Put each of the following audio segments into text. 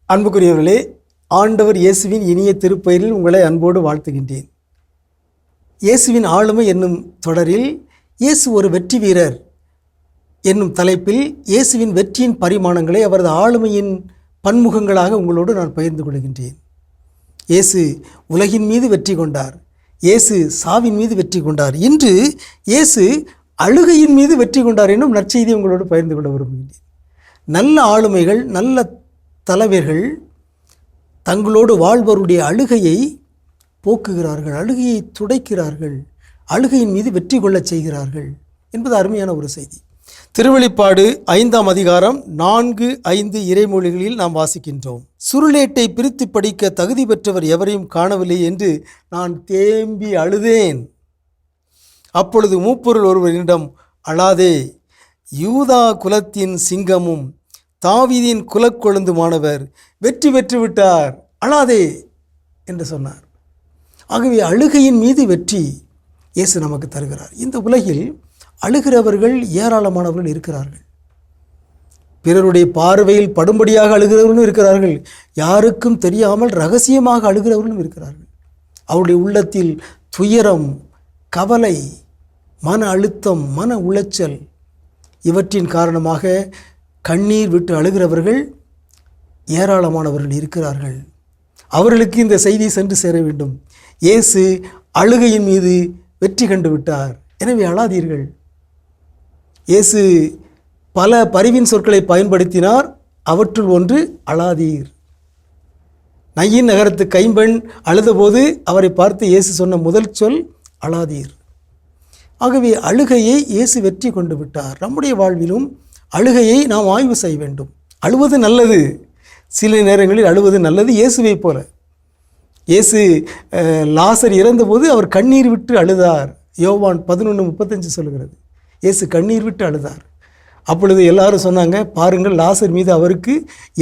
அன்புக்குரியவர்களே, ஆண்டவர் இயேசுவின் இனிய திருப்பெயரில் உங்களை அன்போடு வாழ்த்துகின்றேன். இயேசுவின் ஆளுமை என்னும் தொடரில் இயேசு ஒரு வெற்றி வீரர் என்னும் தலைப்பில் இயேசுவின் வெற்றியின் பரிமாணங்களை அவரது ஆளுமையின் பன்முகங்களாக உங்களோடு நான் பகிர்ந்து கொள்கின்றேன். இயேசு உலகின் மீது வெற்றி கொண்டார். இயேசு சாவின் மீது வெற்றி கொண்டார். இன்று இயேசு அழுகையின் மீது வெற்றி கொண்டார் என்னும் நற்செய்தி உங்களோடு பகிர்ந்து கொள்ள விரும்புகின்றேன். நல்ல ஆளுமைகள், நல்ல தலைவர்கள் தங்களோடு வாழ்பவருடைய அழுகையை போக்குகிறார்கள், அழுகையை துடைக்கிறார்கள், அழுகையின் மீது வெற்றி கொள்ளச் செய்கிறார்கள் என்பது அருமையான ஒரு செய்தி. திருவெளிப்பாடு 5ஆம் அதிகாரம் 4, 5 இறைமொழிகளில் நாம் வாசிக்கின்றோம். சுருளேட்டை பிரித்து படிக்க தகுதி பெற்றவர் எவரையும் காணவில்லை என்று நான் தேம்பி அழுதேன். அப்பொழுது மூப்பொருள் ஒருவரிடம், அழாதே, யூதா குலத்தின் சிங்கமும் தாவீதின் குலக்கொழுந்துமானவர் வெற்றி பெற்று விட்டார், அழாதே என்று சொன்னார். ஆகவே அழுகையின் மீது வெற்றி இயேசு நமக்கு தருகிறார். இந்த உலகில் அழுகிறவர்கள் ஏராளமானவர்கள் இருக்கிறார்கள். பிறருடைய பார்வையில் படும்படியாக அழுகிறவர்களும் இருக்கிறார்கள். யாருக்கும் தெரியாமல் இரகசியமாக அழுகிறவர்களும் இருக்கிறார்கள். அவருடைய உள்ளத்தில் துயரம், கவலை, மன அழுத்தம், மன உளைச்சல் இவற்றின் காரணமாக கண்ணீர் விட்டு அழுகிறவர்கள் ஏராளமானவர்கள் இருக்கிறார்கள். அவர்களுக்கு இந்த செய்தி சென்று சேர வேண்டும். இயேசு அழுகையின் மீது வெற்றி கண்டு விட்டார், எனவே அழாதீர்கள். இயேசு பல பரிவின் சொற்களை பயன்படுத்தினார். அவற்றுள் ஒன்று அழாதீர். நயின் நகரத்து கைம்பெண் அழுதபோது அவரை பார்த்து இயேசு சொன்ன முதல் சொல் அழாதீர். ஆகவே அழுகையை இயேசு வெற்றி கொண்டு விட்டார். நம்முடைய வாழ்விலும் அழுகையை நாம் ஆய்வு செய்ய வேண்டும். அழுவது நல்லது, சில நேரங்களில் அழுவது நல்லது. இயேசுவை போல இயேசு லாசர் இறந்தபோது அவர் கண்ணீர் விட்டு அழுதார். யோவான் 11:35 சொல்கிறது. இயேசு கண்ணீர் விட்டு அழுதார். அப்பொழுது எல்லாரும் சொன்னாங்க, பாருங்கள் லாசர் மீது அவருக்கு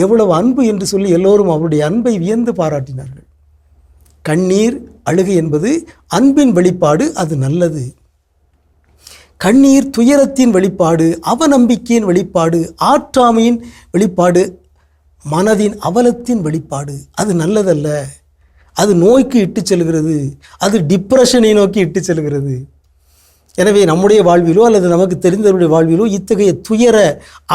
எவ்வளவு அன்பு என்று சொல்லி எல்லோரும் அவருடைய அன்பை வியந்து பாராட்டினார்கள். கண்ணீர், அழுகை என்பது அன்பின் வெளிப்பாடு, அது நல்லது. கண்ணீர் துயரத்தின் வெளிப்பாடு, அவநம்பிக்கையின் வெளிப்பாடு, ஆற்றாமையின் வெளிப்பாடு, மனதின் அவலத்தின் வெளிப்பாடு. அது நல்லதல்ல. அது நோய்க்கு இட்டு செல்கிறது, அது டிப்ரெஷனை நோக்கி இட்டு செல்கிறது. எனவே நம்முடைய வாழ்விலோ அல்லது நமக்கு தெரிந்தவருடைய வாழ்விலோ இத்தகைய துயர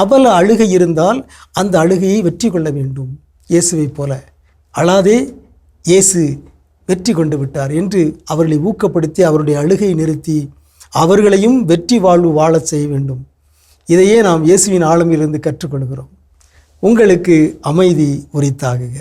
அவல அழுகை இருந்தால் அந்த அழுகையை வெற்றி கொள்ள வேண்டும். இயேசுவை போல அழாதே, இயேசு வெற்றி கொண்டு விட்டார் என்று அவர்களை ஊக்கப்படுத்தி அவருடைய அழுகையை நிறுத்தி அவர்களையும் வெற்றி வாழ்வு வாழச் செய்ய வேண்டும். இதையே நாம் இயேசுவின் ஆளுமையிலிருந்து கற்றுக்கொள்கிறோம். உங்களுக்கு அமைதி உரித்தாகுக.